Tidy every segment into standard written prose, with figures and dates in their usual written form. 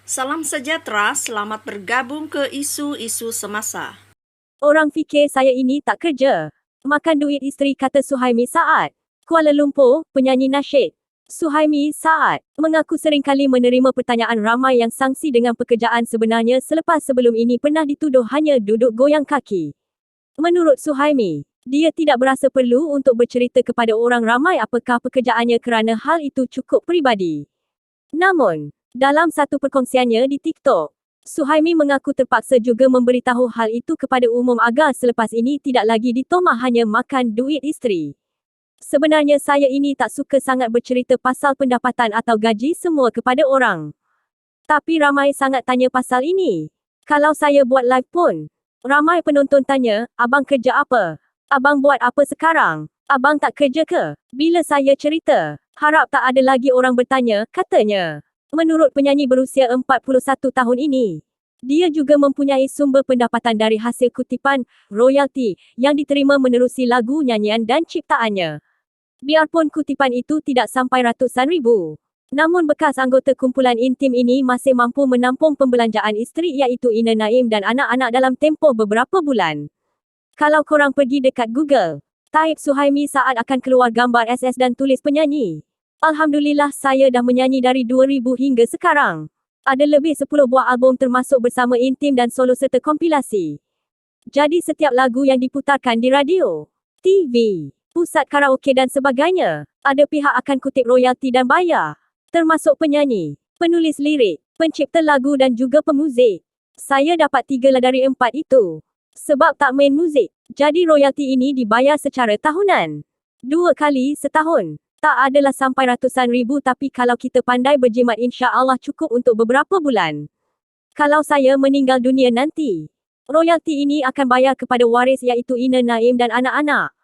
Salam sejahtera, selamat bergabung ke isu-isu semasa. Orang fikir saya ini tak kerja. Makan duit isteri, kata Suhaimi Saad. Kuala Lumpur, penyanyi nasyid Suhaimi Saad mengaku sering kali menerima pertanyaan ramai yang sangsi dengan pekerjaan sebenarnya selepas sebelum ini pernah dituduh hanya duduk goyang kaki. Menurut Suhaimi, dia tidak berasa perlu untuk bercerita kepada orang ramai apakah pekerjaannya kerana hal itu cukup peribadi. Namun, dalam satu perkongsiannya di TikTok, Suhaimi mengaku terpaksa juga memberitahu hal itu kepada umum agar selepas ini tidak lagi ditomah hanya makan duit isteri. Sebenarnya saya ini tak suka sangat bercerita pasal pendapatan atau gaji semua kepada orang. Tapi ramai sangat tanya pasal ini. Kalau saya buat live pun, ramai penonton tanya, abang kerja apa? Abang buat apa sekarang? Abang tak kerja ke? Bila saya cerita, harap tak ada lagi orang bertanya, katanya. Menurut penyanyi berusia 41 tahun ini, dia juga mempunyai sumber pendapatan dari hasil kutipan, royalti, yang diterima menerusi lagu, nyanyian dan ciptaannya. Biarpun kutipan itu tidak sampai ratusan ribu. Namun bekas anggota kumpulan intim ini masih mampu menampung pembelanjaan isteri iaitu Ina Naim dan anak-anak dalam tempoh beberapa bulan. Kalau korang pergi dekat Google, type Suhaimi Saad akan keluar gambar SS dan tulis penyanyi. Alhamdulillah saya dah menyanyi dari 2000 hingga sekarang. Ada lebih 10 buah album termasuk bersama intim dan solo serta kompilasi. Jadi setiap lagu yang diputarkan di radio, TV, pusat karaoke dan sebagainya, ada pihak akan kutip royalti dan bayar. Termasuk penyanyi, penulis lirik, pencipta lagu dan juga pemuzik. Saya dapat 3 dari 4 itu. Sebab tak main muzik, jadi royalti ini dibayar secara tahunan. 2 kali setahun. Tak adalah sampai ratusan ribu tapi kalau kita pandai berjimat insya Allah cukup untuk beberapa bulan. Kalau saya meninggal dunia nanti, royalti ini akan bayar kepada waris iaitu Ina Naim dan anak-anak.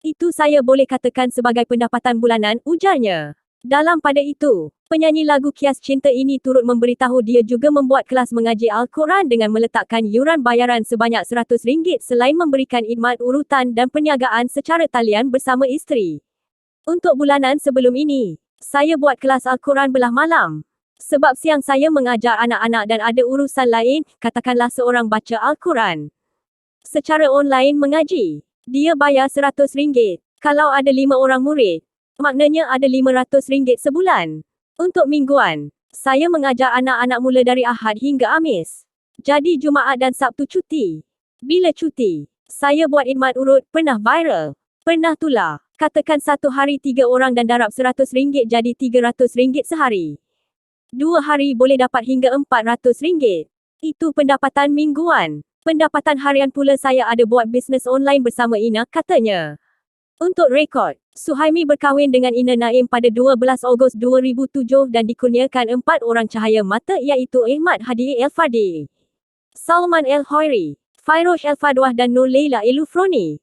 Itu saya boleh katakan sebagai pendapatan bulanan, ujarnya. Dalam pada itu, penyanyi lagu Kias Cinta ini turut memberitahu dia juga membuat kelas mengaji Al-Quran dengan meletakkan yuran bayaran sebanyak RM100 selain memberikan khidmat urutan dan perniagaan secara talian bersama isteri. Untuk bulanan sebelum ini, saya buat kelas Al-Quran belah malam. Sebab siang saya mengajar anak-anak dan ada urusan lain, katakanlah seorang baca Al-Quran. Secara online mengaji, dia bayar RM100. Kalau ada 5 orang murid, maknanya ada RM500 sebulan. Untuk mingguan, saya mengajar anak-anak mula dari Ahad hingga Khamis. Jadi Jumaat dan Sabtu cuti. Bila cuti, saya buat khidmat urut, pernah viral. Pernah tular. Katakan satu hari 3 orang dan darab RM100 jadi RM300 sehari. 2 hari boleh dapat hingga RM400. Itu pendapatan mingguan. Pendapatan harian pula saya ada buat bisnes online bersama Ina, katanya. Untuk rekod, Suhaimi berkahwin dengan Ina Naim pada 12 Ogos 2007 dan dikurniakan 4 orang cahaya mata iaitu Ahmad Hadi El-Fadi, Salman El-Hoiri, Fairoz El-Fadwah dan Nur Leila Elufroni.